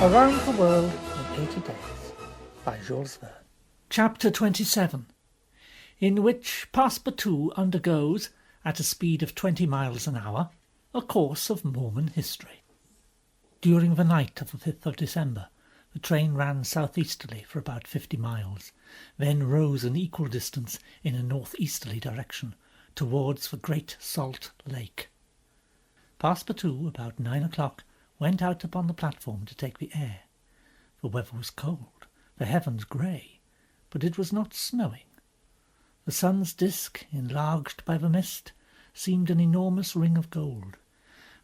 Around the World in 80 Days by Jules Verne. Chapter 27, in which Passepartout undergoes, at a speed of 20 miles an hour, a course of Mormon history. During the night of the 5th of December, the train ran southeasterly for about 50 miles, then rose an equal distance in a northeasterly direction towards the Great Salt Lake. Passepartout, about 9 o'clock, went out upon the platform to take the air. The weather was cold, the heavens grey, but it was not snowing. The sun's disk, enlarged by the mist, seemed an enormous ring of gold,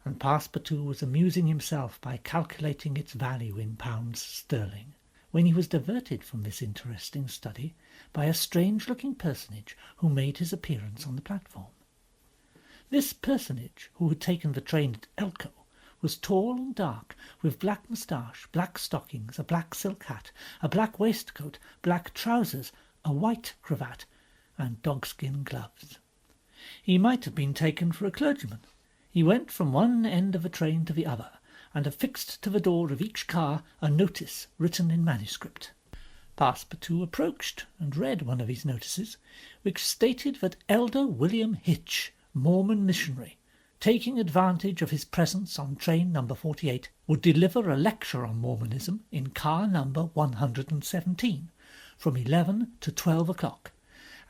and Passepartout was amusing himself by calculating its value in pounds sterling, when he was diverted from this interesting study by a strange-looking personage who made his appearance on the platform. This personage, who had taken the train at Elko, was tall and dark, with black moustache, black stockings, a black silk hat, a black waistcoat, black trousers, a white cravat, and dogskin gloves. He might have been taken for a clergyman. He went from one end of the train to the other, and affixed to the door of each car a notice written in manuscript. Passepartout approached and read one of these notices, which stated that Elder William Hitch, Mormon missionary, taking advantage of his presence on train number 48, would deliver a lecture on Mormonism in car number 117 from 11 to 12 o'clock,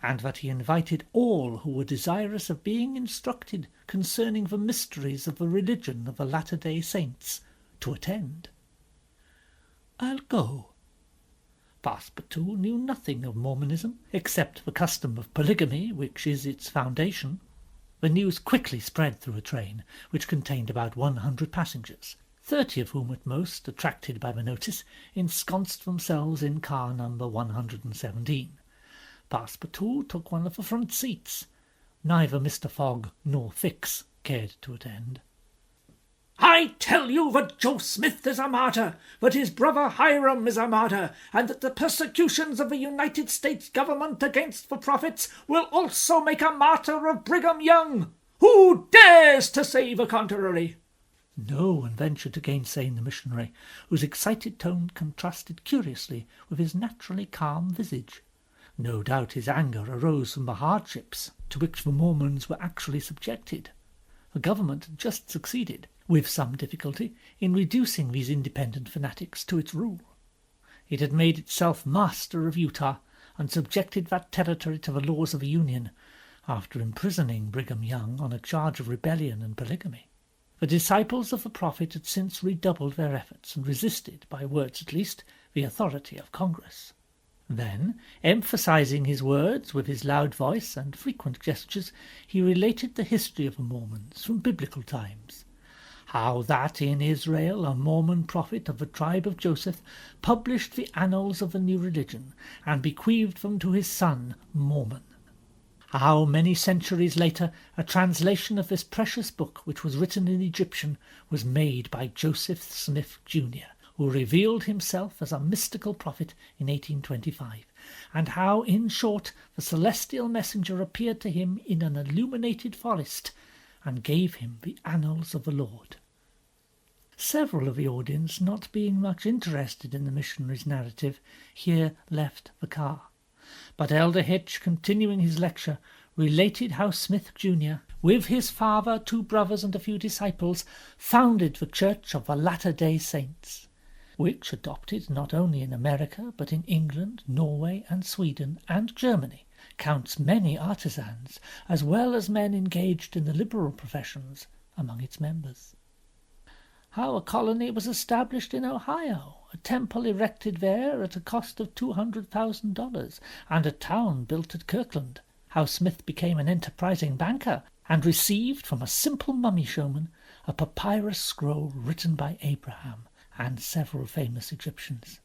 and that he invited all who were desirous of being instructed concerning the mysteries of the religion of the Latter-day Saints to attend. "I'll go." Passepartout knew nothing of Mormonism, except the custom of polygamy, which is its foundation. The news quickly spread through a train, which contained about 100 passengers, 30 of whom at most, attracted by the notice, ensconced themselves in car number 117. Passepartout took one of the front seats. Neither Mr. Fogg nor Fix cared to attend. "I tell you that Joe Smith is a martyr, that his brother Hiram is a martyr, and that the persecutions of the United States government against the prophets will also make a martyr of Brigham Young. Who dares to say the contrary?" No one ventured to gainsay the missionary, whose excited tone contrasted curiously with his naturally calm visage. No doubt his anger arose from the hardships to which the Mormons were actually subjected. The government had just succeeded, with some difficulty, in reducing these independent fanatics to its rule. It had made itself master of Utah, and subjected that territory to the laws of the Union, after imprisoning Brigham Young on a charge of rebellion and polygamy. The disciples of the prophet had since redoubled their efforts, and resisted, by words at least, the authority of Congress. Then, emphasizing his words with his loud voice and frequent gestures, he related the history of the Mormons from biblical times. How that in Israel a Mormon prophet of the tribe of Joseph published the annals of the new religion, and bequeathed them to his son Mormon. How many centuries later a translation of this precious book, which was written in Egyptian, was made by Joseph Smith, Jr., who revealed himself as a mystical prophet in 1825, and how, in short, the celestial messenger appeared to him in an illuminated forest, and gave him the annals of the Lord. Several of the audience, not being much interested in the missionary's narrative, here left the car. But Elder Hitch, continuing his lecture, related how Smith, Jr., with his father, 2 brothers, and a few disciples, founded the Church of the Latter-day Saints, which, adopted not only in America, but in England, Norway, and Sweden, and Germany, counts many artisans, as well as men engaged in the liberal professions, among its members. How a colony was established in Ohio, a temple erected there at a cost of $200,000, and a town built at Kirkland. How Smith became an enterprising banker, and received from a simple mummy showman a papyrus scroll written by Abraham and several famous Egyptians.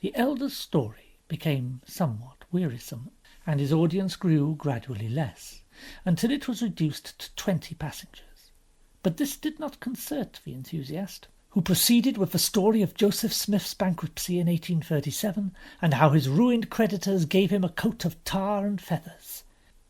The elder's story became somewhat wearisome, and his audience grew gradually less, until it was reduced to 20 passengers. But this did not concert the enthusiast, who proceeded with the story of Joseph Smith's bankruptcy in 1837, and how his ruined creditors gave him a coat of tar and feathers.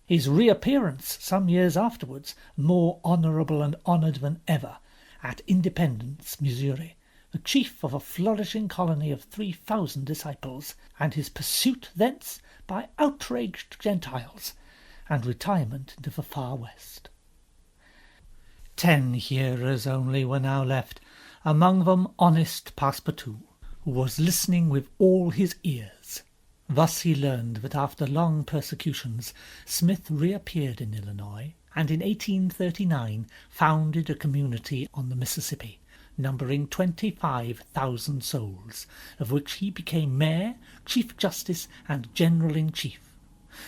His reappearance some years afterwards, more honourable and honoured than ever, at Independence, Missouri, the chief of a flourishing colony of 3,000 disciples, and his pursuit thence by outraged Gentiles, and retirement into the far west. 10 hearers only were now left, among them honest Passepartout, who was listening with all his ears. Thus he learned that after long persecutions Smith reappeared in Illinois, and in 1839 founded a community on the Mississippi, numbering 25,000 souls, of which he became mayor, chief justice, and general-in-chief.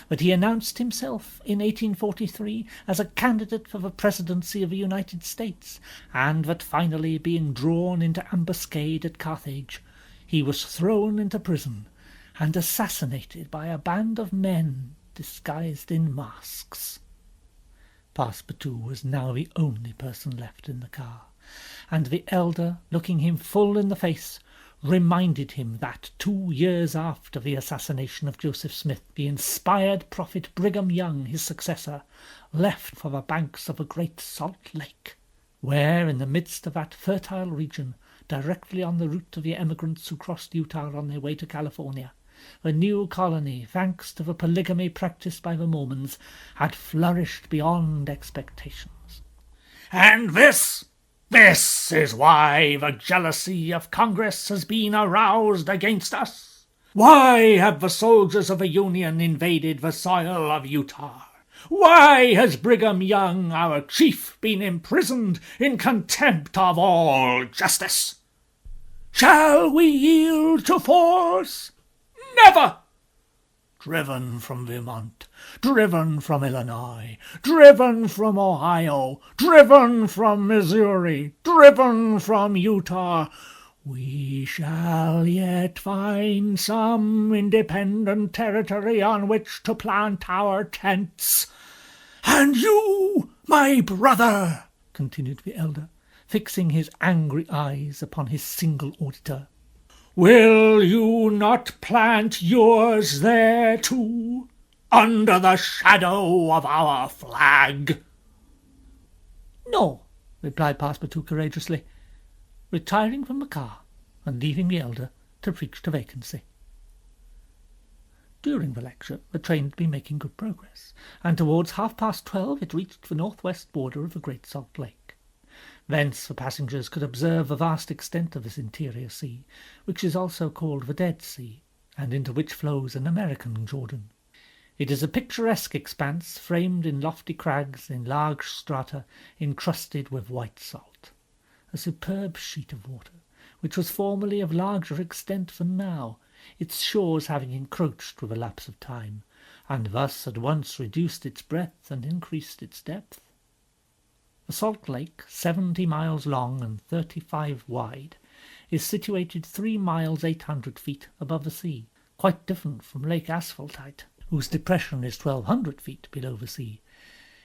But he announced himself in 1843 as a candidate for the presidency of the United States, and that finally, being drawn into ambuscade at Carthage, he was thrown into prison and assassinated by a band of men disguised in masks. Passepartout was now the only person left in the car, and the elder, looking him full in the face, reminded him that 2 years after the assassination of Joseph Smith, the inspired prophet Brigham Young, his successor, left for the banks of a great salt lake, where, in the midst of that fertile region, directly on the route of the emigrants who crossed Utah on their way to California, the new colony, thanks to the polygamy practised by the Mormons, had flourished beyond expectations. And this is why the jealousy of Congress has been aroused against us. Why have the soldiers of the Union invaded the soil of Utah? Why has Brigham Young, our chief, been imprisoned in contempt of all justice? Shall we yield to force? Never! Driven from Vermont, driven from Illinois, driven from Ohio, driven from Missouri, driven from Utah, we shall yet find some independent territory on which to plant our tents. And you, my brother, continued the elder, fixing his angry eyes upon his single auditor, will you not plant yours there too, under the shadow of our flag? No, replied Passepartout courageously, retiring from the car and leaving the elder to preach to vacancy. During the lecture the train had been making good progress, and towards 12:30 it reached the northwest border of the Great Salt Lake. Thence the passengers could observe the vast extent of this interior sea, which is also called the Dead Sea, and into which flows an American Jordan. It is a picturesque expanse, framed in lofty crags in large strata encrusted with white salt, a superb sheet of water, which was formerly of larger extent than now, its shores having encroached with the lapse of time, and thus at once reduced its breadth and increased its depth. The Salt Lake, 70 miles long and 35 wide, is situated 3 miles 800 feet above the sea, quite different from Lake Asphaltite, whose depression is 1,200 feet below the sea.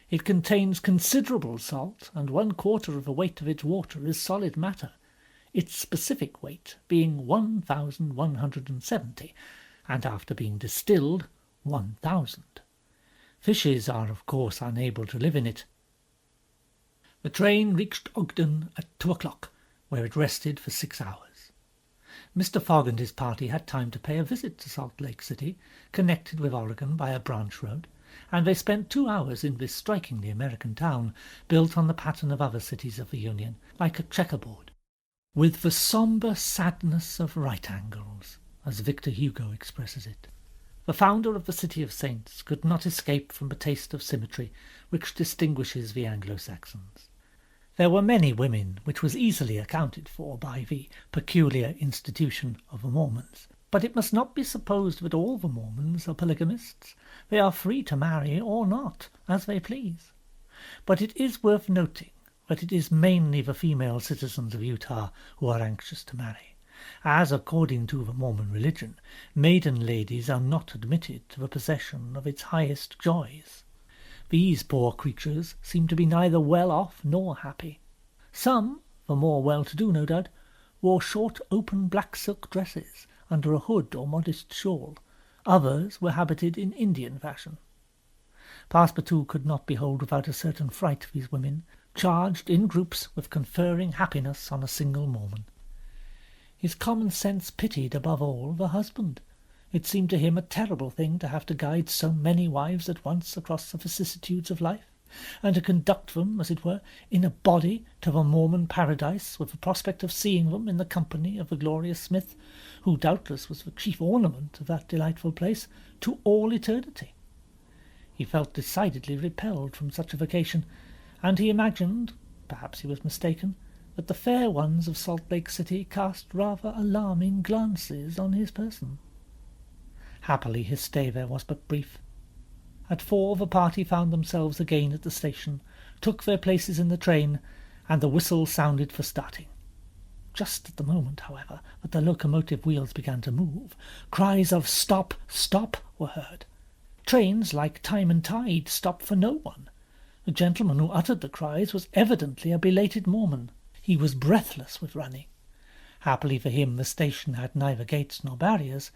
It contains considerable salt, and 1/4 of the weight of its water is solid matter, its specific weight being 1,170, and after being distilled, 1,000. Fishes are, of course, unable to live in it. The train reached Ogden at 2 o'clock, where it rested for 6 hours. Mr. Fogg and his party had time to pay a visit to Salt Lake City, connected with Oregon by a branch road, and they spent 2 hours in this strikingly American town, built on the pattern of other cities of the Union, like a checkerboard, with the sombre sadness of right angles, as Victor Hugo expresses it. The founder of the City of Saints could not escape from the taste of symmetry which distinguishes the Anglo-Saxons. There were many women, which was easily accounted for by the peculiar institution of the Mormons. But it must not be supposed that all the Mormons are polygamists. They are free to marry or not, as they please. But it is worth noting that it is mainly the female citizens of Utah who are anxious to marry, as, according to the Mormon religion, maiden ladies are not admitted to the possession of its highest joys. These poor creatures seem to be neither well off nor happy. Some, the more well-to-do no doubt, wore short open black silk dresses under a hood or modest shawl. Others were habited in Indian fashion. Passepartout could not behold without a certain fright these women, charged in groups with conferring happiness on a single Mormon. His common sense pitied above all the husband. It seemed to him a terrible thing to have to guide so many wives at once across the vicissitudes of life, and to conduct them, as it were, in a body to the Mormon paradise, with the prospect of seeing them in the company of the glorious Smith, who doubtless was the chief ornament of that delightful place, to all eternity. He felt decidedly repelled from such a vacation, and he imagined, perhaps he was mistaken, that the fair ones of Salt Lake City cast rather alarming glances on his person. Happily his stay there was but brief. At 4 the party found themselves again at the station, took their places in the train, and the whistle sounded for starting. Just at the moment, however, that the locomotive wheels began to move, cries of "Stop! Stop!" were heard. Trains, like time and tide, stopped for no one. The gentleman who uttered the cries was evidently a belated Mormon. He was breathless with running. Happily for him, the station had neither gates nor barriers.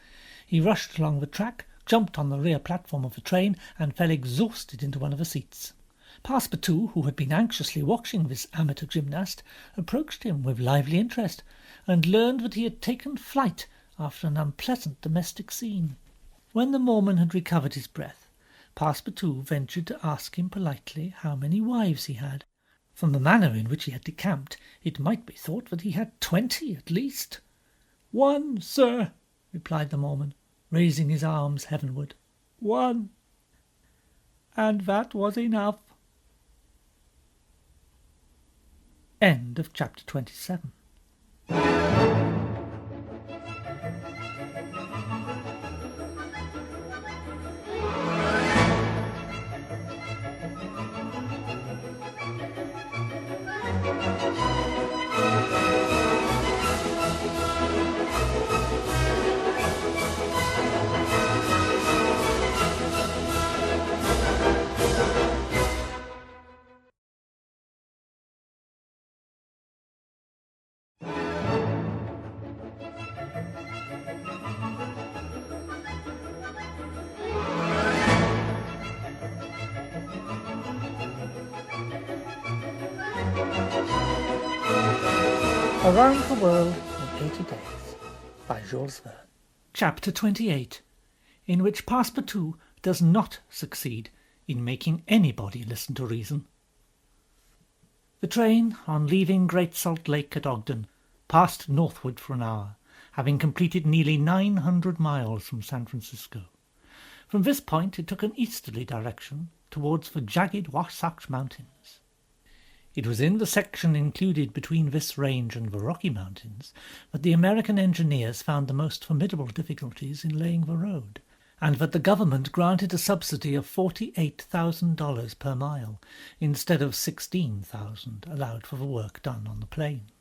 He rushed along the track, jumped on the rear platform of the train, and fell exhausted into one of the seats. Passepartout, who had been anxiously watching this amateur gymnast, approached him with lively interest, and learned that he had taken flight after an unpleasant domestic scene. When the Mormon had recovered his breath, Passepartout ventured to ask him politely how many wives he had. From the manner in which he had decamped, it might be thought that he had 20 at least. "1, sir," replied the Mormon, raising his arms heavenward. "1. And that was enough." End of chapter 27. Around the World in 80 Days by Jules Verne. Chapter 28, in which Passepartout does not succeed in making anybody listen to reason. The train, on leaving Great Salt Lake at Ogden, passed northward for an hour, having completed nearly 900 miles from San Francisco. From this point it took an easterly direction towards the jagged Wasatch Mountains. It was in the section included between this range and the Rocky Mountains that the American engineers found the most formidable difficulties in laying the road, and that the government granted a subsidy of $48,000 per mile, instead of $16,000 allowed for the work done on the plains.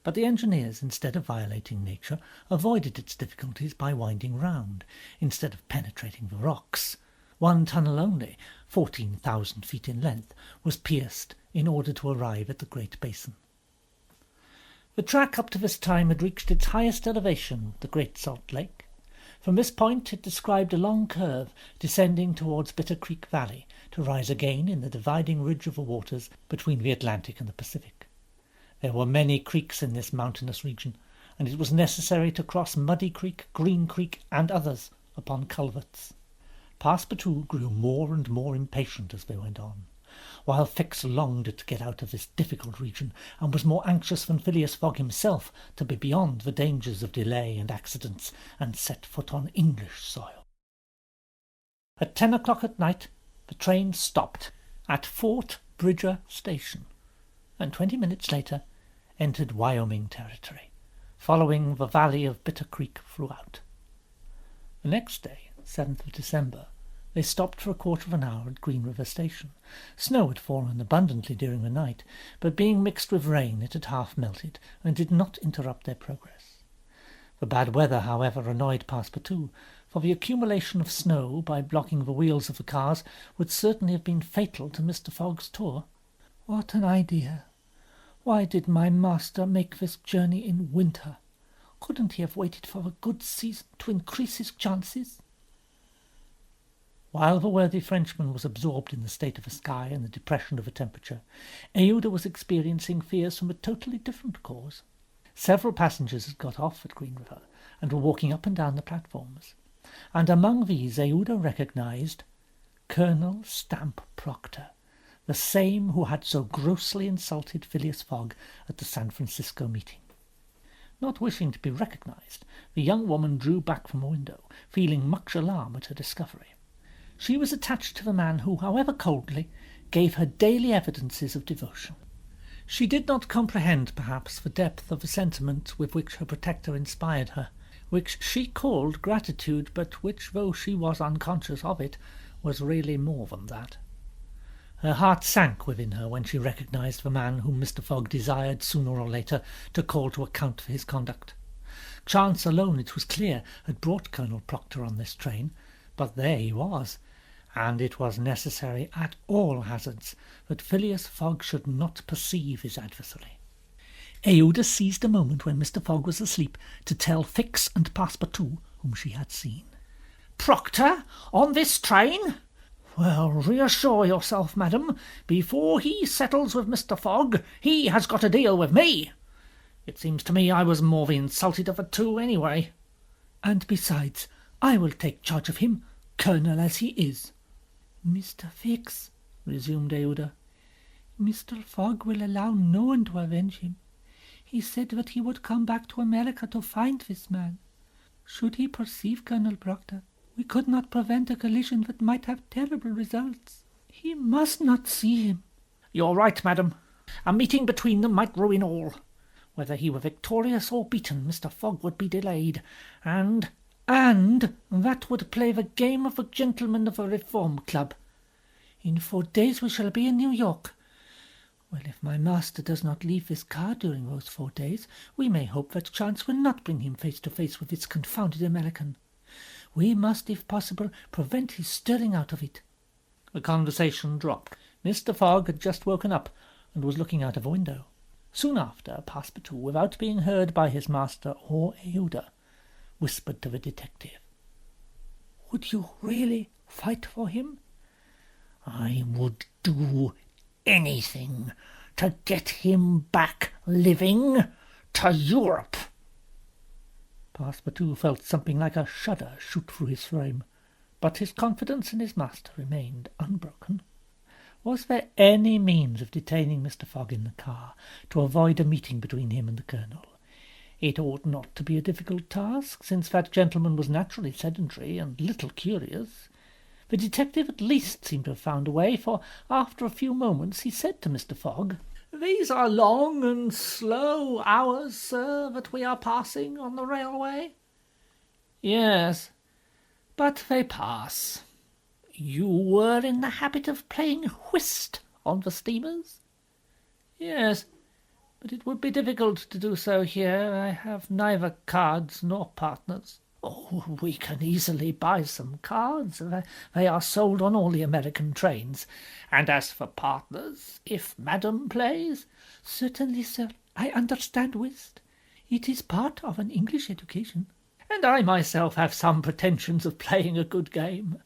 But the engineers, instead of violating nature, avoided its difficulties by winding round, instead of penetrating the rocks. One tunnel only, 14,000 feet in length, was pierced in order to arrive at the Great Basin. The track up to this time had reached its highest elevation, the Great Salt Lake. From this point it described a long curve descending towards Bitter Creek Valley, to rise again in the dividing ridge of the waters between the Atlantic and the Pacific. There were many creeks in this mountainous region, and it was necessary to cross Muddy Creek, Green Creek, and others upon culverts. Passepartout grew more and more impatient as they went on, while Fix longed to get out of this difficult region, and was more anxious than Phileas Fogg himself to be beyond the dangers of delay and accidents, and set foot on English soil. At 10 o'clock at night the train stopped at Fort Bridger Station, and 20 minutes later entered Wyoming territory, following the valley of Bitter Creek throughout. The next day, 7th of December, they stopped for a quarter of an hour at Green River Station. Snow had fallen abundantly during the night, but being mixed with rain it had half melted, and did not interrupt their progress. The bad weather, however, annoyed Passepartout, for the accumulation of snow, by blocking the wheels of the cars, would certainly have been fatal to Mr. Fogg's tour. "What an idea! Why did my master make this journey in winter? Couldn't he have waited for a good season to increase his chances?" While the worthy Frenchman was absorbed in the state of the sky and the depression of the temperature, Aouda was experiencing fears from a totally different cause. Several passengers had got off at Green River and were walking up and down the platforms, and among these Aouda recognised Colonel Stamp Proctor, the same who had so grossly insulted Phileas Fogg at the San Francisco meeting. Not wishing to be recognised, the young woman drew back from a window, feeling much alarm at her discovery. She was attached to the man who, however coldly, gave her daily evidences of devotion. She did not comprehend, perhaps, the depth of the sentiment with which her protector inspired her, which she called gratitude, but which, though she was unconscious of it, was really more than that. Her heart sank within her when she recognised the man whom Mr. Fogg desired sooner or later to call to account for his conduct. Chance alone, it was clear, had brought Colonel Proctor on this train, but there he was, and it was necessary at all hazards that Phileas Fogg should not perceive his adversary. Aouda seized a moment when Mr. Fogg was asleep to tell Fix and Passepartout whom she had seen. "Proctor, on this train? Well, reassure yourself, madam. Before he settles with Mr. Fogg, he has got to deal with me. It seems to me I was more the insulted of the two, anyway. And besides, I will take charge of him, colonel as he is." "Mr. Fix," resumed Aouda, "Mr. Fogg will allow no one to avenge him. He said that he would come back to America to find this man. Should he perceive Colonel Proctor, we could not prevent a collision that might have terrible results. He must not see him." "You're right, madam. A meeting between them might ruin all. Whether he were victorious or beaten, Mr. Fogg would be delayed, and that would play the game of the gentlemen of the Reform Club. In 4 days we shall be in New York. Well, if my master does not leave this car during those 4 days, we may hope that chance will not bring him face to face with this confounded American. We must, if possible, prevent his stirring out of it." The conversation dropped. Mr. Fogg had just woken up and was looking out of a window. Soon after, Passepartout, without being heard by his master or Aouda, whispered to the detective, "Would you really fight for him?" "I would do anything to get him back living to Europe." Passepartout felt something like a shudder shoot through his frame, but his confidence in his master remained unbroken. Was there any means of detaining Mr. Fogg in the car to avoid a meeting between him and the colonel? It ought not to be a difficult task, since that gentleman was naturally sedentary and little curious. The detective at least seemed to have found a way, for after a few moments he said to Mr. Fogg, "These are long and slow hours, sir, that we are passing on the railway." "Yes, but they pass. You were in the habit of playing whist on the steamers?" "Yes, but it would be difficult to do so here. I have neither cards nor partners." "Oh, we can easily buy some cards. They are sold on all the American trains. And as for partners, if madam plays—" "Certainly, sir. I understand whist. It is part of an English education." "And I myself have some pretensions of playing a good game.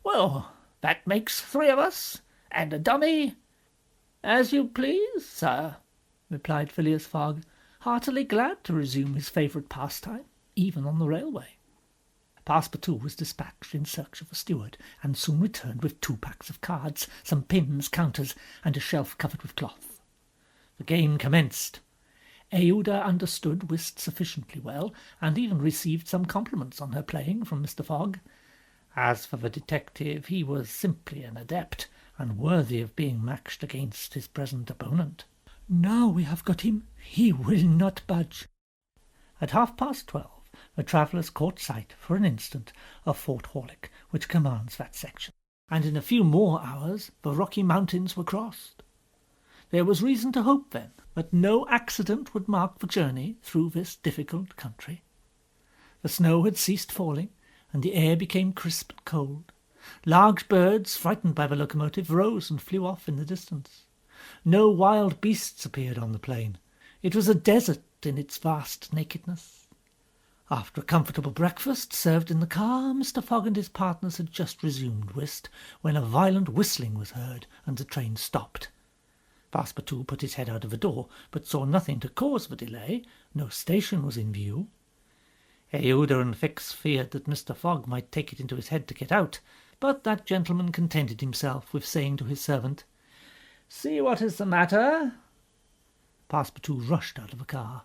Well, that makes 3 of us, and a dummy." "As you please, sir," replied Phileas Fogg, heartily glad to resume his favourite pastime, even on the railway. Passepartout was dispatched in search of a steward, and soon returned with 2 packs of cards, some pins, counters, and a shelf covered with cloth. The game commenced. Aouda understood whist sufficiently well, and even received some compliments on her playing from Mr. Fogg. As for the detective, he was simply an adept, and worthy of being matched against his present opponent. "Now we have got him, he will not budge." At 12:30, the travellers caught sight, for an instant, of Fort Horlick, which commands that section, and in a few more hours the Rocky Mountains were crossed. There was reason to hope, then, that no accident would mark the journey through this difficult country. The snow had ceased falling, and the air became crisp and cold. Large birds, frightened by the locomotive, rose and flew off in the distance. No wild beasts appeared on the plain. It was a desert in its vast nakedness. After a comfortable breakfast served in the car, Mr. Fogg and his partners had just resumed whist, when a violent whistling was heard, and the train stopped. Passepartout put his head out of the door, but saw nothing to cause the delay. No station was in view. Yehuda and Fix feared that Mr. Fogg might take it into his head to get out, but that gentleman contented himself with saying to his servant, "See what is the matter?" Passepartout rushed out of the car.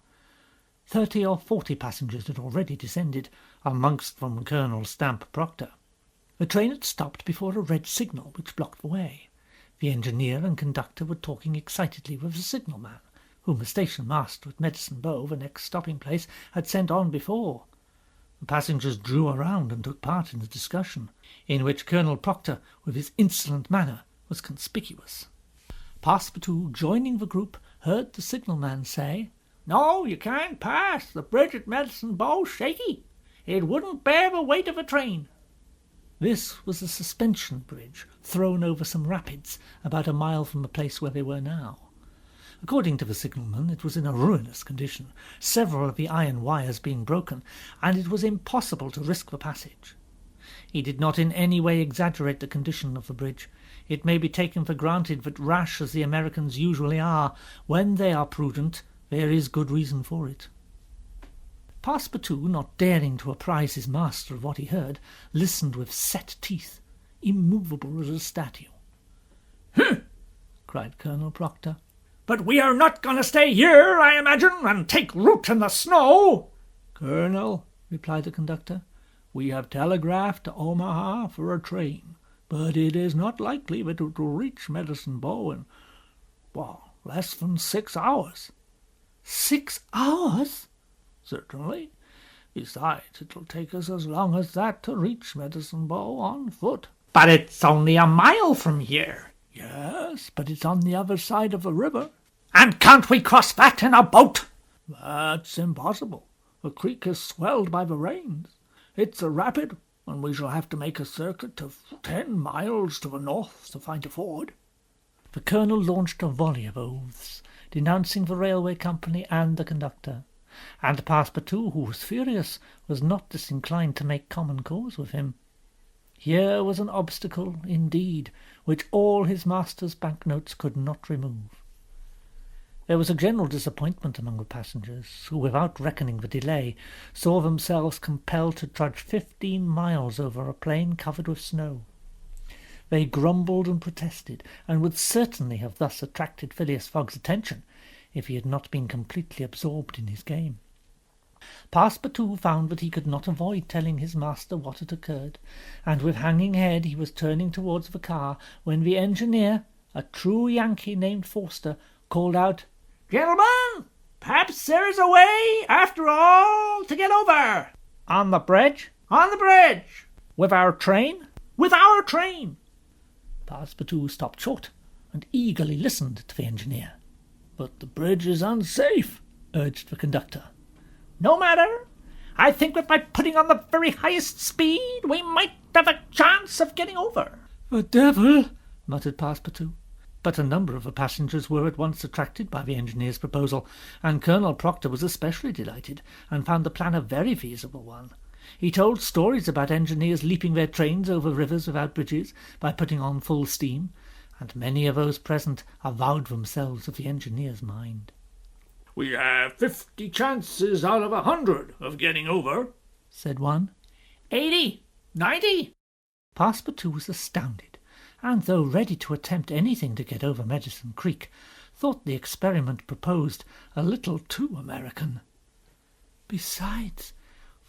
30 or 40 passengers had already descended, amongst them Colonel Stamp Proctor. The train had stopped before a red signal which blocked the way. The engineer and conductor were talking excitedly with the signalman, whom the station master at Medicine Bow, the next stopping-place, had sent on before. The passengers drew around and took part in the discussion, in which Colonel Proctor, with his insolent manner, was conspicuous. Passepartout, joining the group, heard the signalman say, "No, you can't pass. The bridge at Medicine Bow's shaky. It wouldn't bear the weight of a train." This was a suspension bridge thrown over some rapids about a mile from the place where they were now. According to the signalman, it was in a ruinous condition, several of the iron wires being broken, and it was impossible to risk the passage. He did not in any way exaggerate the condition of the bridge. It may be taken for granted that, rash as the Americans usually are, when they are prudent, there is good reason for it. Passepartout, not daring to apprise his master of what he heard, listened with set teeth, immovable as a statue. "Humph!" cried Colonel Proctor. "But we are not going to stay here, I imagine, and take root in the snow." "Colonel," replied the conductor, "we have telegraphed to Omaha for a train, but it is not likely that it will reach Medicine Bow in, less than 6 hours." "6 hours?" "Certainly. Besides, it will take us as long as that to reach Medicine Bow on foot." "But it's only a mile from here." "Yes, but it's on the other side of the river." "And can't we cross that in a boat?" "That's impossible. The creek is swelled by the rains. It's a rapid, and we shall have to make a circuit of 10 miles to the north to find a ford." The colonel launched a volley of oaths, denouncing the railway company and the conductor, and Passepartout, who was furious, was not disinclined to make common cause with him. Here was an obstacle, indeed, which all his master's banknotes could not remove. There was a general disappointment among the passengers, who, without reckoning the delay, saw themselves compelled to trudge 15 miles over a plain covered with snow. They grumbled and protested, and would certainly have thus attracted Phileas Fogg's attention, if he had not been completely absorbed in his game. Passepartout found that he could not avoid telling his master what had occurred, and with hanging head he was turning towards the car, when the engineer, a true Yankee named Forster, called out, "Gentlemen, perhaps there is a way, after all, to get over." "On the bridge?" "On the bridge." "With our train?" "With our train." Passepartout stopped short, and eagerly listened to the engineer. "But the bridge is unsafe," urged the conductor. "No matter. I think that by putting on the very highest speed we might have a chance of getting over." "The devil!" muttered Passepartout. But a number of the passengers were at once attracted by the engineer's proposal, and Colonel Proctor was especially delighted, and found the plan a very feasible one. He told stories about engineers leaping their trains over rivers without bridges by putting on full steam, and many of those present avowed themselves of the engineer's mind. "We have 50 chances out of 100 of getting over," said one. 80, 90. Passepartout was astounded, and though ready to attempt anything to get over Medicine Creek, thought the experiment proposed a little too American. "Besides,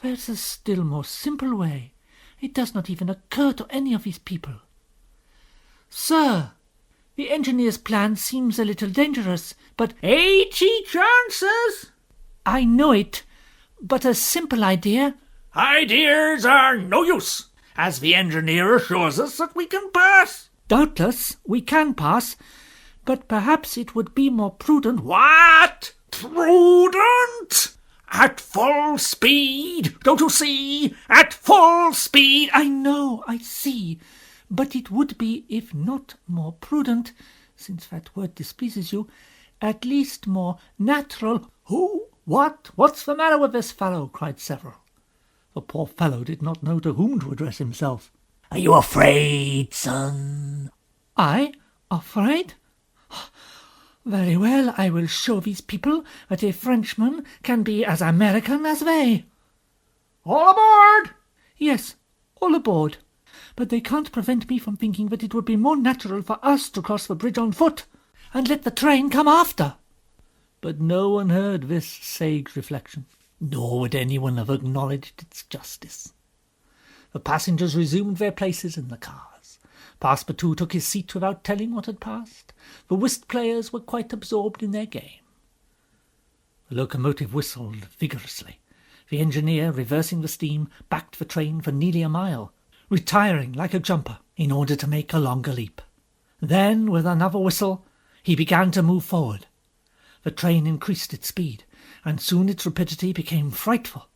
there's a still more simple way. It does not even occur to any of these people." "Sir, the engineer's plan seems a little dangerous, but—" 80 chances! "I know it, but a simple idea—" "Ideas are no use, as the engineer assures us that we can pass." "Doubtless we can pass, but perhaps it would be more prudent—" "What? Prudent? At full speed, don't you see? At full speed!" "I know, I see. But it would be, if not more prudent, since that word displeases you, at least more natural—" "Who? What's the matter with this fellow?" cried several. The poor fellow did not know to whom to address himself. Are you afraid, son?" "I? Afraid? Very well, I will show these people that a Frenchman can be as American as they. All aboard! Yes, all aboard. But they can't prevent me from thinking that it would be more natural for us to cross the bridge on foot, and let the train come after. But no one heard this sage reflection, nor would anyone have acknowledged its justice. The passengers resumed their places in the cars. Passepartout took his seat without telling what had passed. The whist players were quite absorbed in their game. The locomotive whistled vigorously. The engineer, reversing the steam, backed the train for nearly a mile, retiring like a jumper in order to make a longer leap. Then, with another whistle, he began to move forward. The train increased its speed, and soon its rapidity became frightful.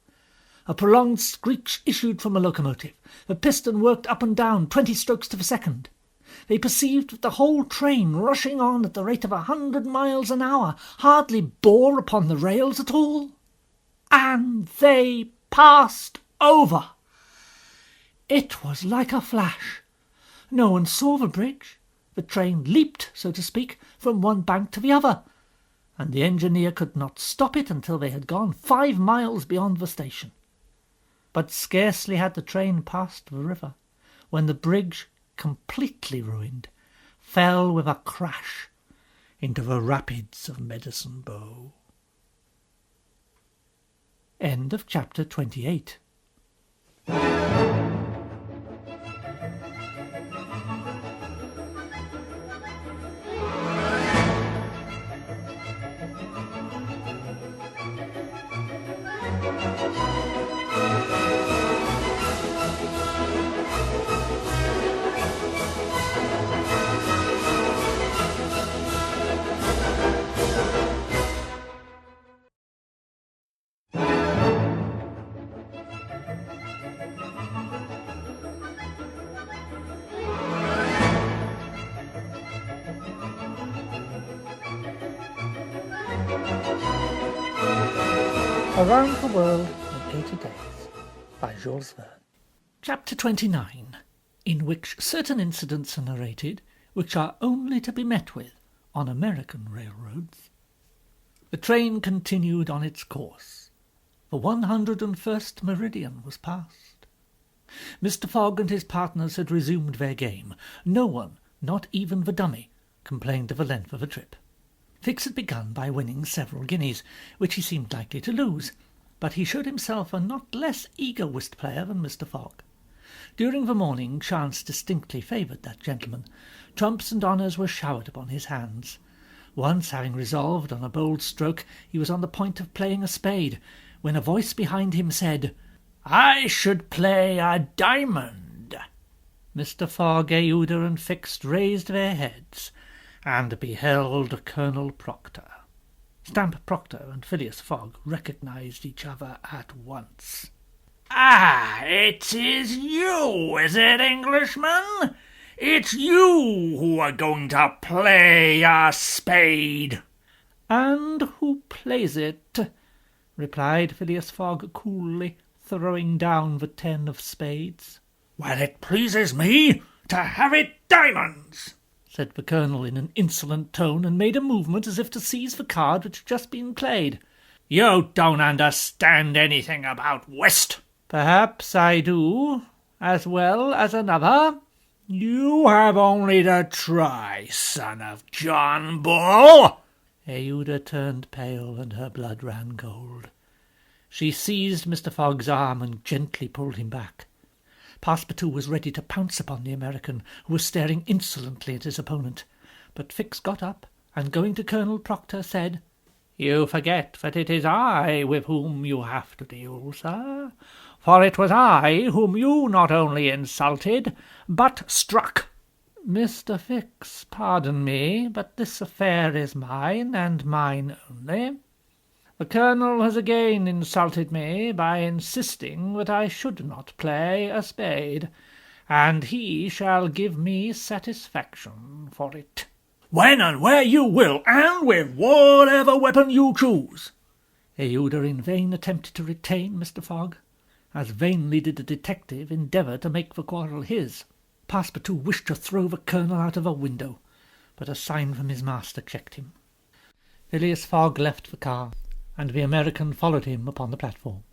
A prolonged screech issued from the locomotive. The piston worked up and down 20 strokes to the second. They perceived that the whole train, rushing on at the rate of 100 miles an hour, hardly bore upon the rails at all. And they passed over. It was like a flash. No one saw the bridge. The train leaped, so to speak, from one bank to the other, and the engineer could not stop it until they had gone 5 miles beyond the station. But scarcely had the train passed the river, when the bridge, completely ruined, fell with a crash into the rapids of Medicine Bow. End of chapter 28. Around the World in 80 Days by Jules Verne. Chapter 29, in which certain incidents are narrated which are only to be met with on American railroads. The train continued on its course. The 101st meridian was passed. Mr. Fogg and his partners had resumed their game. No one, not even the dummy, complained of the length of the trip. Fix had begun by winning several guineas, which he seemed likely to lose, but he showed himself a not less eager whist player than Mr. Fogg. During the morning chance distinctly favoured that gentleman. Trumps and honours were showered upon his hands. Once, having resolved on a bold stroke, he was on the point of playing a spade, when a voice behind him said, "I should play a diamond." Mr. Fogg, Aouda, and Fix raised their heads, and beheld Colonel Proctor. Stamp Proctor and Phileas Fogg recognized each other at once. "Ah, it is you, is it, Englishman? It's you who are going to play a spade." "And who plays it?" replied Phileas Fogg coolly, throwing down the 10 of spades. "Well, it pleases me to have it diamonds," said the Colonel in an insolent tone, and made a movement as if to seize the card which had just been played. "You don't understand anything about whist." "Perhaps I do, as well as another." "You have only to try, son of John Bull." Aouda turned pale, and her blood ran cold. She seized Mr. Fogg's arm and gently pulled him back. Passepartout was ready to pounce upon the American, who was staring insolently at his opponent. But Fix got up, and going to Colonel Proctor, said, "You forget that it is I with whom you have to deal, sir, for it was I whom you not only insulted, but struck." "Mr. Fix, pardon me, but this affair is mine, and mine only. The Colonel has again insulted me by insisting that I should not play a spade, and he shall give me satisfaction for it." "When and where you will, and with whatever weapon you choose." Aouda in vain attempted to retain Mr. Fogg, as vainly did the detective endeavour to make the quarrel his. Passepartout wished to throw the Colonel out of a window, but a sign from his master checked him. Phileas Fogg left the car, and the American followed him upon the platform.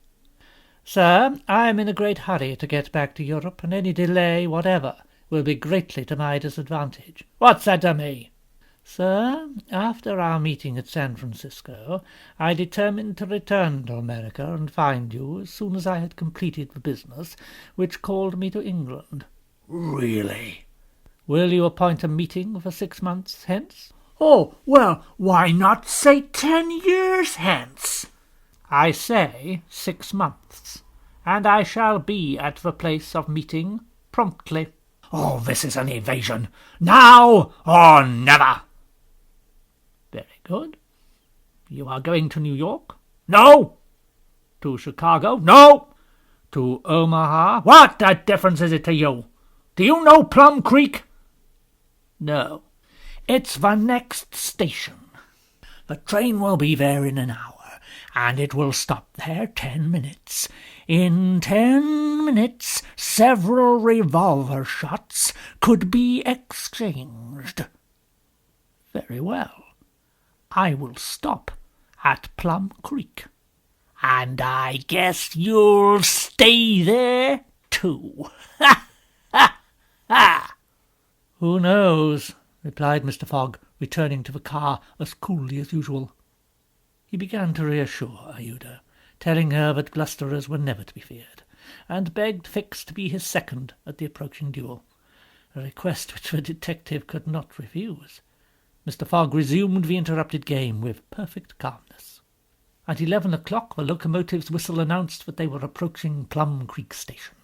"Sir, I am in a great hurry to get back to Europe, and any delay whatever will be greatly to my disadvantage." "What's that to me?" "Sir, after our meeting at San Francisco, I determined to return to America and find you as soon as I had completed the business which called me to England." "Really?" "Will you appoint a meeting for 6 months hence?" "Oh, well, why not say 10 years hence?" "I say 6 months, and I shall be at the place of meeting promptly." "Oh, this is an evasion. Now or never." "Very good. You are going to New York?" "No." "To Chicago?" "No." "To Omaha?" "What the difference is it to you? Do you know Plum Creek?" "No." "It's the next station. The train will be there in an hour, and it will stop there 10 minutes. In 10 minutes, several revolver shots could be exchanged." "Very well. I will stop at Plum Creek." "And I guess you'll stay there, too." "Ha, ha, ha!" "Who knows?" replied Mr. Fogg, returning to the car as coolly as usual. He began to reassure Aouda, telling her that Gloucesterers were never to be feared, and begged Fix to be his second at the approaching duel, a request which the detective could not refuse. Mr. Fogg resumed the interrupted game with perfect calmness. At 11 o'clock the locomotive's whistle announced that they were approaching Plum Creek Station.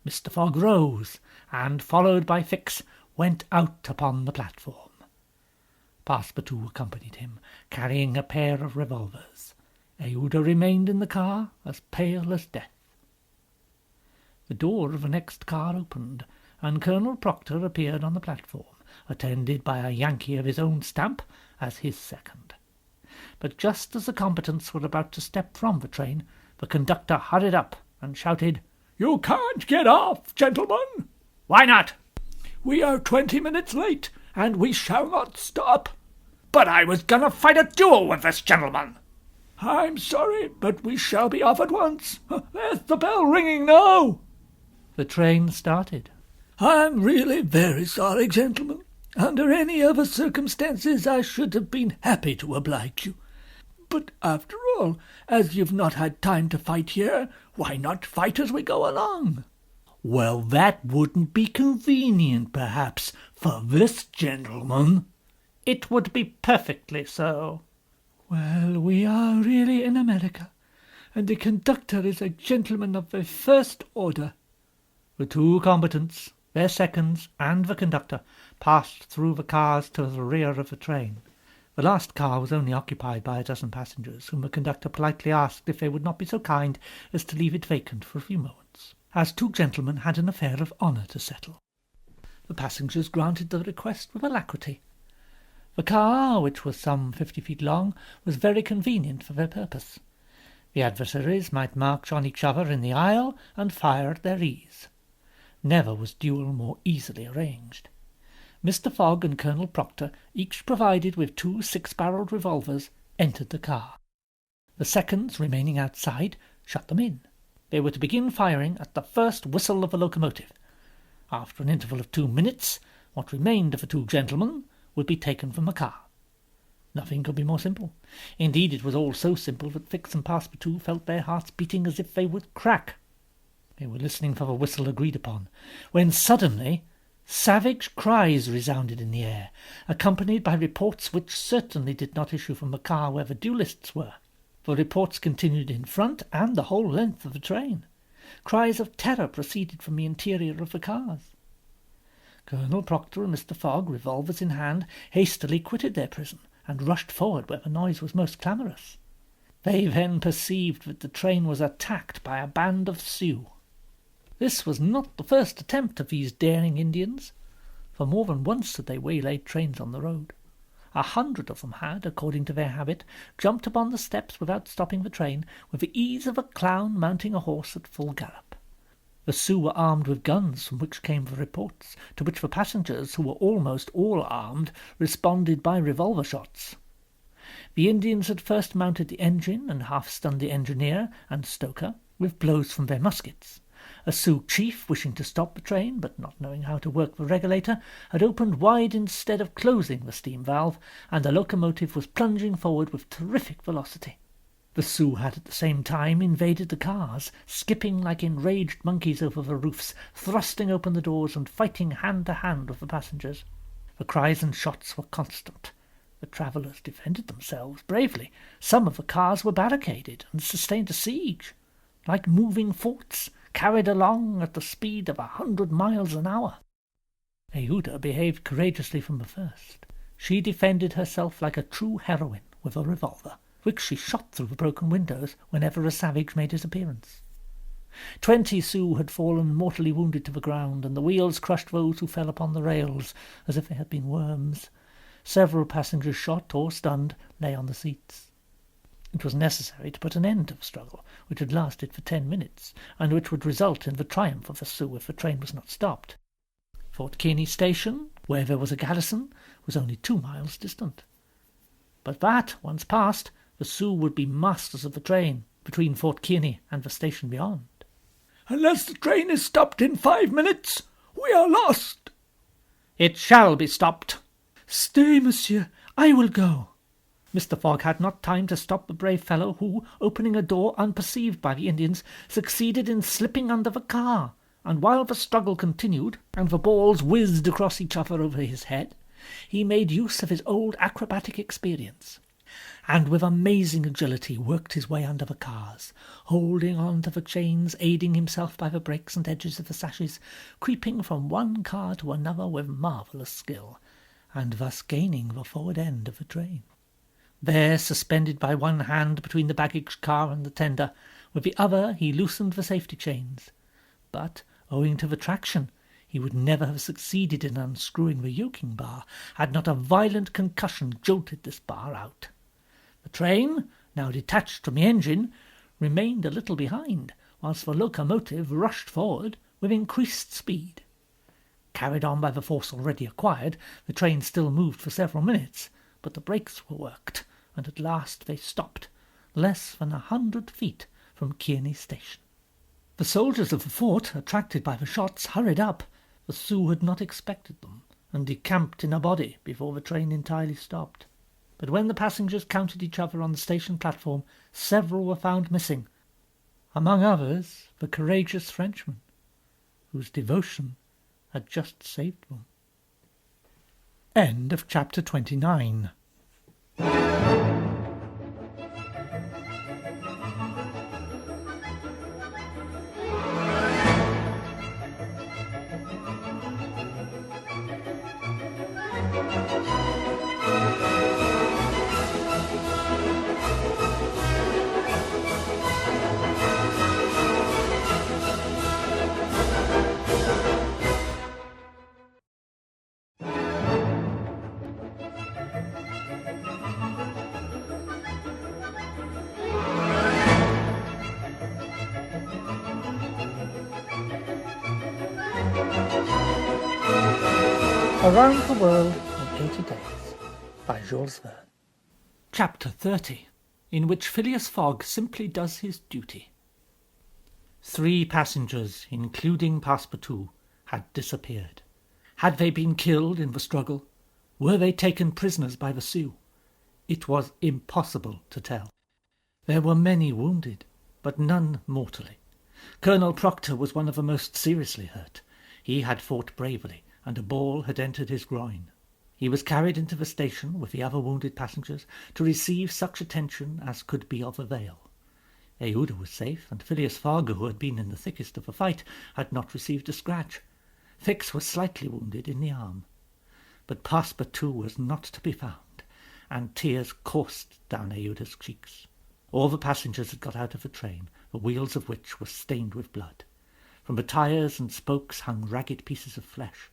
Mr. Fogg rose, and, followed by Fix, went out upon the platform. Passepartout accompanied him, carrying a pair of revolvers. Aouda remained in the car, as pale as death. The door of the next car opened, and Colonel Proctor appeared on the platform, attended by a Yankee of his own stamp as his second. But just as the combatants were about to step from the train, the conductor hurried up and shouted, "You can't get off, gentlemen." "Why not?" "We are 20 minutes late, and we shall not stop." "But I was going to fight a duel with this gentleman." "I'm sorry, but we shall be off at once. There's the bell ringing now." The train started. "I'm really very sorry, gentlemen. Under any other circumstances I should have been happy to oblige you. But after all, as you've not had time to fight here, why not fight as we go along?" "Well, that wouldn't be convenient, perhaps, for this gentleman." "It would be perfectly so." "Well, we are really in America, and the conductor is a gentleman of the first order." The two combatants, their seconds, and the conductor passed through the cars to the rear of the train. The last car was only occupied by a dozen passengers, whom the conductor politely asked if they would not be so kind as to leave it vacant for a few moments, as two gentlemen had an affair of honour to settle. The passengers granted the request with alacrity. The car, which was some 50 feet long, was very convenient for their purpose. The adversaries might march on each other in the aisle and fire at their ease. Never was duel more easily arranged. Mr. Fogg and Colonel Proctor, each provided with 2 6-barrelled revolvers, entered the car. The seconds, remaining outside, shut them in. They were to begin firing at the first whistle of the locomotive. After an interval of 2 minutes, what remained of the two gentlemen would be taken from the car. Nothing could be more simple. Indeed, it was all so simple that Fix and Passepartout felt their hearts beating as if they would crack. They were listening for the whistle agreed upon, when suddenly savage cries resounded in the air, accompanied by reports which certainly did not issue from the car where the duellists were. The reports continued in front and the whole length of the train. Cries of terror proceeded from the interior of the cars. Colonel Proctor and Mr. Fogg, revolvers in hand, hastily quitted their prison and rushed forward where the noise was most clamorous. They then perceived that the train was attacked by a band of Sioux. This was not the first attempt of these daring Indians, for more than once had they waylaid trains on the road. 100 of them had, according to their habit, jumped upon the steps without stopping the train, with the ease of a clown mounting a horse at full gallop. The Sioux were armed with guns, from which came the reports, to which the passengers, who were almost all armed, responded by revolver shots. The Indians had first mounted the engine and half-stunned the engineer and stoker with blows from their muskets. A Sioux chief, wishing to stop the train, but not knowing how to work the regulator, had opened wide instead of closing the steam valve, and the locomotive was plunging forward with terrific velocity. The Sioux had at the same time invaded the cars, skipping like enraged monkeys over the roofs, thrusting open the doors and fighting hand to hand with the passengers. The cries and shots were constant. The travellers defended themselves bravely. Some of the cars were barricaded and sustained a siege, like moving forts, carried along at the speed of 100 miles an hour. Yehuda behaved courageously from the first. She defended herself like a true heroine with a revolver, which she shot through the broken windows whenever a savage made his appearance. 20 Sioux had fallen mortally wounded to the ground, and the wheels crushed those who fell upon the rails as if they had been worms. Several passengers, shot or stunned, lay on the seats. It was necessary to put an end to the struggle, which had lasted for 10 minutes, and which would result in the triumph of the Sioux if the train was not stopped. Fort Kearny Station, where there was a garrison, was only 2 miles distant. But that, once passed, the Sioux would be masters of the train between Fort Kearny and the station beyond. "Unless the train is stopped in 5 minutes, we are lost." "It shall be stopped." "Stay, monsieur, I will go." Mr. Fogg had not time to stop the brave fellow who, opening a door unperceived by the Indians, succeeded in slipping under the car, and while the struggle continued, and the balls whizzed across each other over his head, he made use of his old acrobatic experience, and with amazing agility worked his way under the cars, holding on to the chains, aiding himself by the brakes and edges of the sashes, creeping from one car to another with marvellous skill, and thus gaining the forward end of the train. There, suspended by one hand between the baggage car and the tender, with the other he loosened the safety chains. But, owing to the traction, he would never have succeeded in unscrewing the yoking bar, had not a violent concussion jolted this bar out. The train, now detached from the engine, remained a little behind, whilst the locomotive rushed forward with increased speed. Carried on by the force already acquired, the train still moved for several minutes, but the brakes were worked, and at last they stopped, less than 100 feet from Kearny Station. The soldiers of the fort, attracted by the shots, hurried up. The Sioux had not expected them, and decamped in a body before the train entirely stopped. But when the passengers counted each other on the station platform, several were found missing, among others the courageous Frenchman, whose devotion had just saved them. End of chapter 29. Around the World in 80 Days by Jules Verne. Chapter 30, in which Phileas Fogg simply does his duty. 3 passengers, including Passepartout, had disappeared. Had they been killed in the struggle? Were they taken prisoners by the Sioux? It was impossible to tell. There were many wounded, but none mortally. Colonel Proctor was one of the most seriously hurt. He had fought bravely, and a ball had entered his groin. He was carried into the station with the other wounded passengers to receive such attention as could be of avail. Yehuda was safe, and Phileas Fogg, who had been in the thickest of the fight, had not received a scratch. Fix was slightly wounded in the arm. But Passepartout was not to be found, and tears coursed down Yehuda's cheeks. All the passengers had got out of the train, the wheels of which were stained with blood. From the tires and spokes hung ragged pieces of flesh.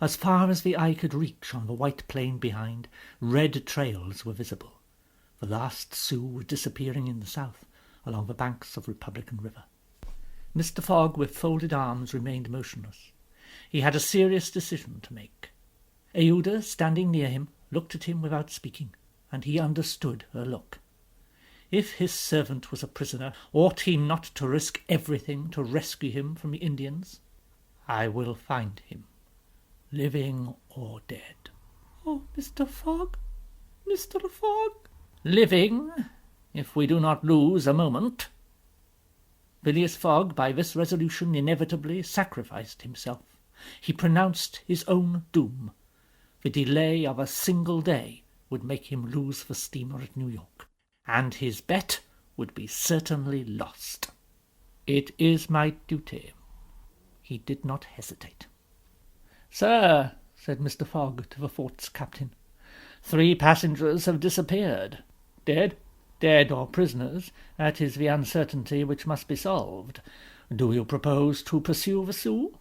As far as the eye could reach on the white plain behind, red trails were visible. The last Sioux were disappearing in the south, along the banks of Republican River. Mr. Fogg, with folded arms, remained motionless. He had a serious decision to make. Yehuda, standing near him, looked at him without speaking. and he understood her look. If his servant was a prisoner, ought he not to risk everything to rescue him from the Indians? I will find him, living or dead. Oh, Mr. Fogg, Mr. Fogg. Living, if we do not lose a moment. Phileas Fogg, by this resolution, inevitably sacrificed himself. He pronounced his own doom. The delay of a single day would make him lose the steamer at New York, and his bet would be certainly lost. It is my duty. He did not hesitate. "Sir," said Mr. Fogg to the fort's captain, "3 passengers have disappeared. Dead or prisoners, that is the uncertainty which must be solved. Do you propose to pursue the Sioux?"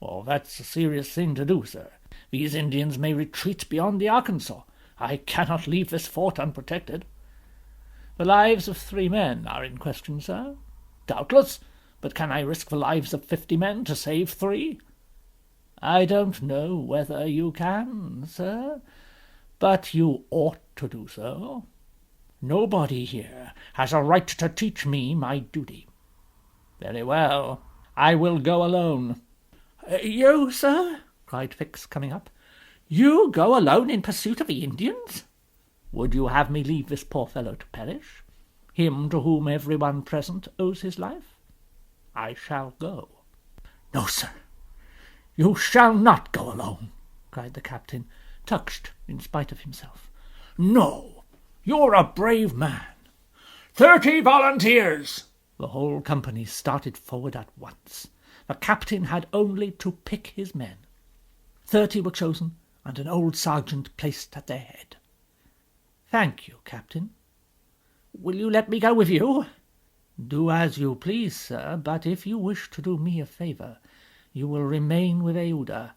"Oh, that's a serious thing to do, sir. These Indians may retreat beyond the Arkansas. I cannot leave this fort unprotected." "The lives of 3 men are in question, sir." "Doubtless, but can I risk the lives of 50 men to save 3? "I don't know whether you can, sir, but you ought to do so. Nobody here has a right to teach me my duty." "Very well, I will go alone." "You, sir?" cried Fix, coming up. "You go alone in pursuit of the Indians? Would you have me leave this poor fellow to perish, him to whom every one present owes his life? I shall go." "No, sir, you shall not go alone," cried the captain, touched in spite of himself. "No, you're a brave man. 30 volunteers!" The whole company started forward at once. The captain had only to pick his men. 30 were chosen, and an old sergeant placed at their head. "Thank you, Captain." "Will you let me go with you?" "Do as you please, sir, but if you wish to do me a favour, you will remain with Aouda,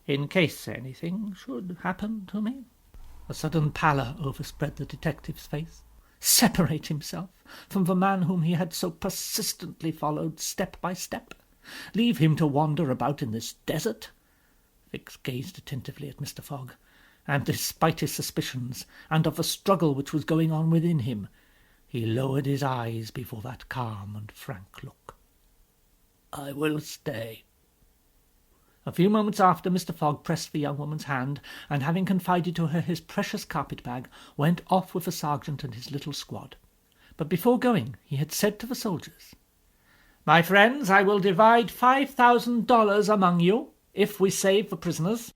in case anything should happen to me." A sudden pallor overspread the detective's face. Separate himself from the man whom he had so persistently followed step by step? Leave him to wander about in this desert? Fix gazed attentively at Mr. Fogg, and despite his suspicions, and of the struggle which was going on within him, he lowered his eyes before that calm and frank look. "I will stay." A few moments after, Mr. Fogg pressed the young woman's hand, and having confided to her his precious carpet-bag, went off with the sergeant and his little squad. But before going, he had said to the soldiers, "My friends, I will divide $5,000 among you, if we save the prisoners."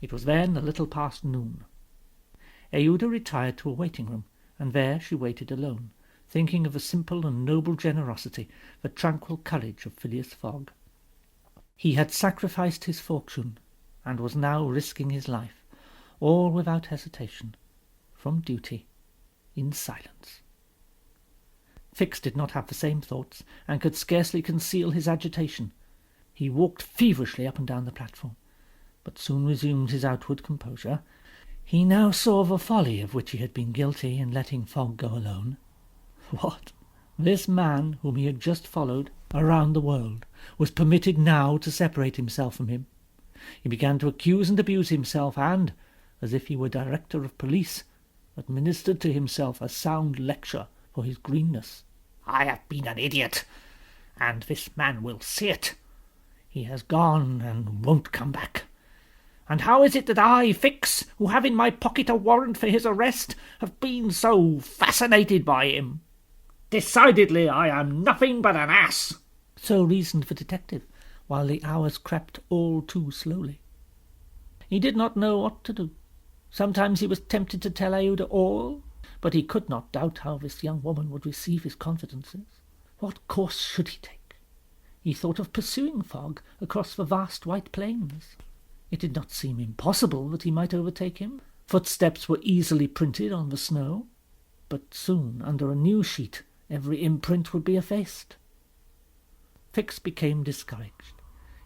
It was then a little past noon. Aouda retired to a waiting-room, and there she waited alone, thinking of the simple and noble generosity, the tranquil courage of Phileas Fogg. He had sacrificed his fortune, and was now risking his life, all without hesitation, from duty, in silence. Fix did not have the same thoughts, and could scarcely conceal his agitation. He walked feverishly up and down the platform, but soon resumed his outward composure. He now saw the folly of which he had been guilty in letting Fogg go alone. What! This man, whom he had just followed around the world, was permitted now to separate himself from him. He began to accuse and abuse himself, and, as if he were director of police, administered to himself a sound lecture for his greenness. "I have been an idiot, and this man will see it. He has gone and won't come back. And how is it that I, Fix, who have in my pocket a warrant for his arrest, have been so fascinated by him? Decidedly I am nothing but an ass." So reasoned the detective, while the hours crept all too slowly. He did not know what to do. Sometimes he was tempted to tell Aouda all, but he could not doubt how this young woman would receive his confidences. What course should he take? He thought of pursuing Fogg across the vast white plains. It did not seem impossible that he might overtake him. Footsteps were easily printed on the snow, but soon, under a new sheet, every imprint would be effaced. Fix became discouraged.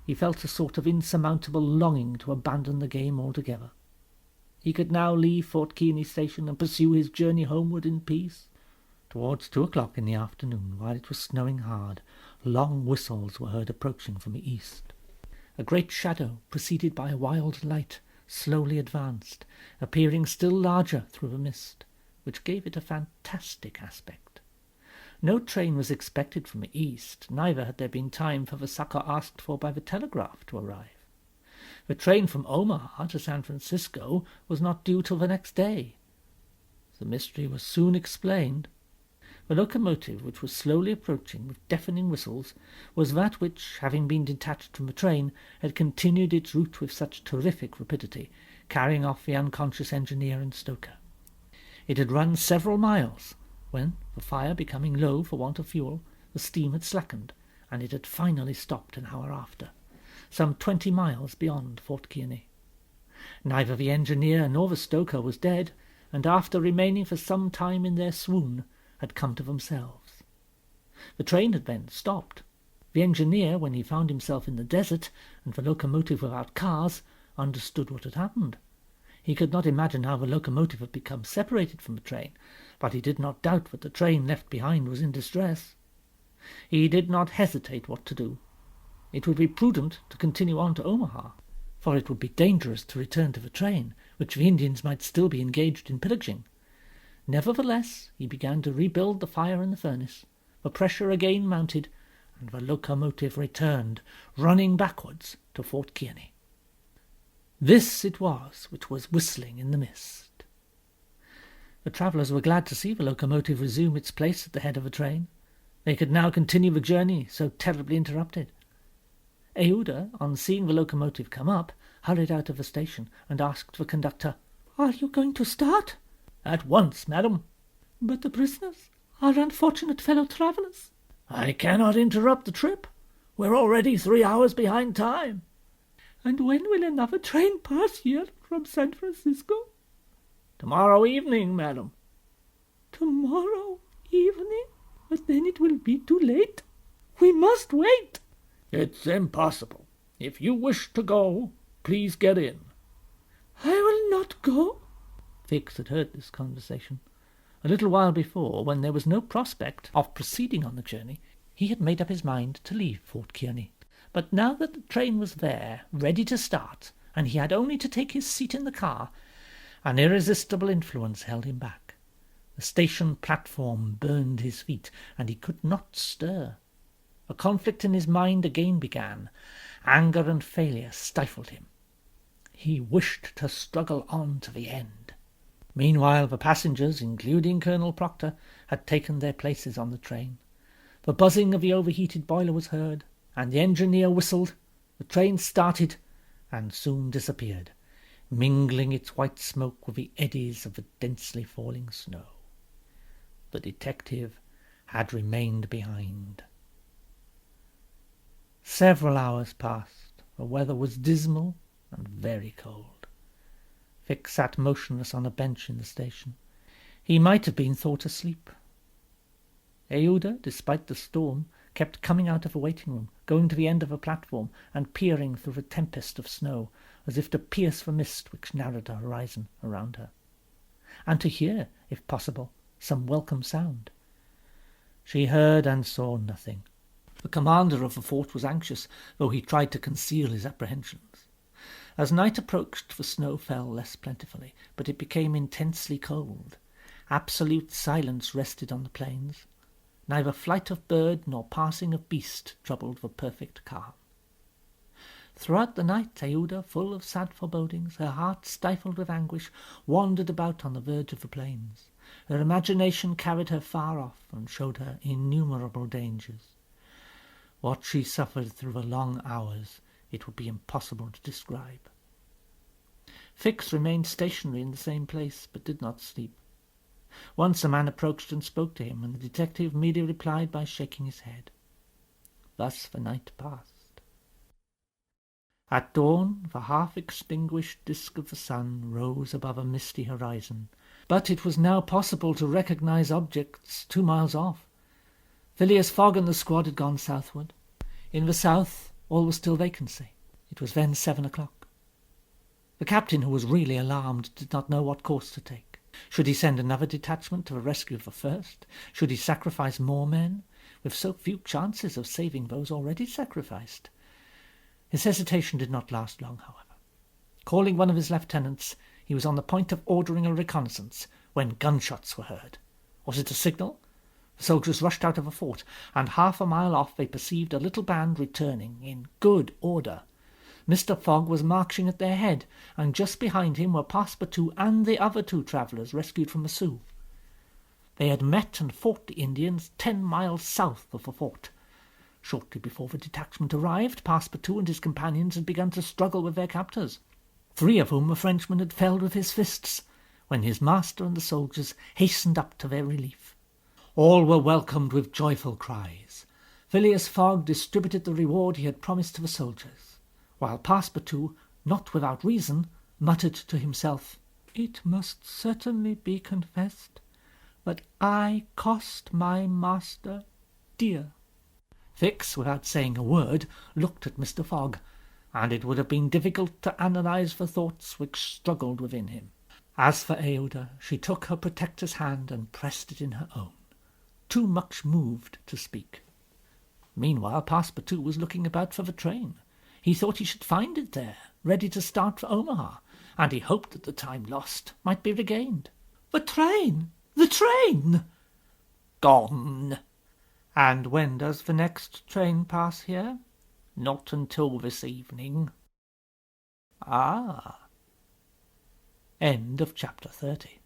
He felt a sort of insurmountable longing to abandon the game altogether. He could now leave Fort Kearny Station and pursue his journey homeward in peace. Towards 2 o'clock in the afternoon, while it was snowing hard, long whistles were heard approaching from the east. A great shadow, preceded by a wild light, slowly advanced, appearing still larger through the mist. which gave it a fantastic aspect. No train was expected from the east, neither had there been time for the succour asked for by the telegraph to arrive. The train from Omaha to San Francisco was not due till the next day. The mystery was soon explained. The locomotive, which was slowly approaching with deafening whistles, was that which, having been detached from the train, had continued its route with such terrific rapidity, carrying off the unconscious engineer and stoker. It had run several miles, when, the fire becoming low for want of fuel, the steam had slackened, and it had finally stopped an hour after, some 20 miles beyond Fort Kearny. Neither the engineer nor the stoker was dead, and after remaining for some time in their swoon, had come to themselves. The train had then stopped. The engineer, when he found himself in the desert, and the locomotive without cars, understood what had happened. He could not imagine how the locomotive had become separated from the train, but he did not doubt that the train left behind was in distress. He did not hesitate what to do. It would be prudent to continue on to Omaha, for it would be dangerous to return to the train, which the Indians might still be engaged in pillaging. Nevertheless, he began to rebuild the fire in the furnace. The pressure again mounted, and the locomotive returned, running backwards to Fort Kearny. This it was which was whistling in the mist. The travellers were glad to see the locomotive resume its place at the head of the train. They could now continue the journey so terribly interrupted. Euda, on seeing the locomotive come up, hurried out of the station and asked the conductor, "Are you going to start?" "At once, madam." "But the prisoners, our unfortunate fellow travellers?" "I cannot interrupt the trip. We're already 3 hours behind time." "And when will another train pass here from San Francisco?" "Tomorrow evening, madam." "Tomorrow evening? But then it will be too late. We must wait." "It's impossible. If you wish to go, please get in." "I will not go." Fix had heard this conversation. A little while before, when there was no prospect of proceeding on the journey, he had made up his mind to leave Fort Kearny. But now that the train was there, ready to start, and he had only to take his seat in the car, an irresistible influence held him back. The station platform burned his feet, and he could not stir. A conflict in his mind again began. Anger and failure stifled him. He wished to struggle on to the end. Meanwhile, the passengers, including Colonel Proctor, had taken their places on the train. The buzzing of the overheated boiler was heard, and the engineer whistled. The train started, and soon disappeared, mingling its white smoke with the eddies of the densely falling snow. The detective had remained behind. Several hours passed. The weather was dismal and very cold. Fix sat motionless on a bench in the station. He might have been thought asleep. Euda, despite the storm, kept coming out of the waiting room, going to the end of the platform, and peering through the tempest of snow, as if to pierce the mist which narrowed the horizon around her, and to hear, if possible, some welcome sound. She heard and saw nothing. The commander of the fort was anxious, though he tried to conceal his apprehensions. As night approached, the snow fell less plentifully, but it became intensely cold. Absolute silence rested on the plains. Neither flight of bird nor passing of beast troubled the perfect calm. Throughout the night, Euda, full of sad forebodings, her heart stifled with anguish, wandered about on the verge of the plains. Her imagination carried her far off and showed her innumerable dangers. What she suffered through the long hours it would be impossible to describe. Fix remained stationary in the same place, but did not sleep. Once a man approached and spoke to him, and the detective immediately replied by shaking his head. Thus the night passed. At dawn, the half-extinguished disk of the sun rose above a misty horizon, but it was now possible to recognize objects 2 miles off. Phileas Fogg and the squad had gone southward. In the south, all was still vacancy. It was then 7 o'clock. The captain, who was really alarmed, did not know what course to take. Should he send another detachment to the rescue of the first? Should he sacrifice more men, with so few chances of saving those already sacrificed? His hesitation did not last long, however. Calling one of his lieutenants, he was on the point of ordering a reconnaissance, when gunshots were heard. Was it a signal? The soldiers rushed out of a fort, and 1/2 a mile off they perceived a little band returning in good order. Mr. Fogg was marching at their head, and just behind him were Passepartout and the other 2 travellers rescued from the Sioux. They had met and fought the Indians 10 miles south of the fort. Shortly before the detachment arrived, Passepartout and his companions had begun to struggle with their captors, 3 of whom the Frenchman had felled with his fists, when his master and the soldiers hastened up to their relief. All were welcomed with joyful cries. Phileas Fogg distributed the reward he had promised to the soldiers, while Passepartout, not without reason, muttered to himself, "It must certainly be confessed that I cost my master dear." Fix, without saying a word, looked at Mr. Fogg, and it would have been difficult to analyse the thoughts which struggled within him. As for Aouda, she took her protector's hand and pressed it in her own, too much moved to speak. Meanwhile, Passepartout was looking about for the train. He thought he should find it there, ready to start for Omaha, and he hoped that the time lost might be regained. "The train! The train!" "Gone." "And when does the next train pass here?" "Not until this evening." "Ah." End of chapter 30.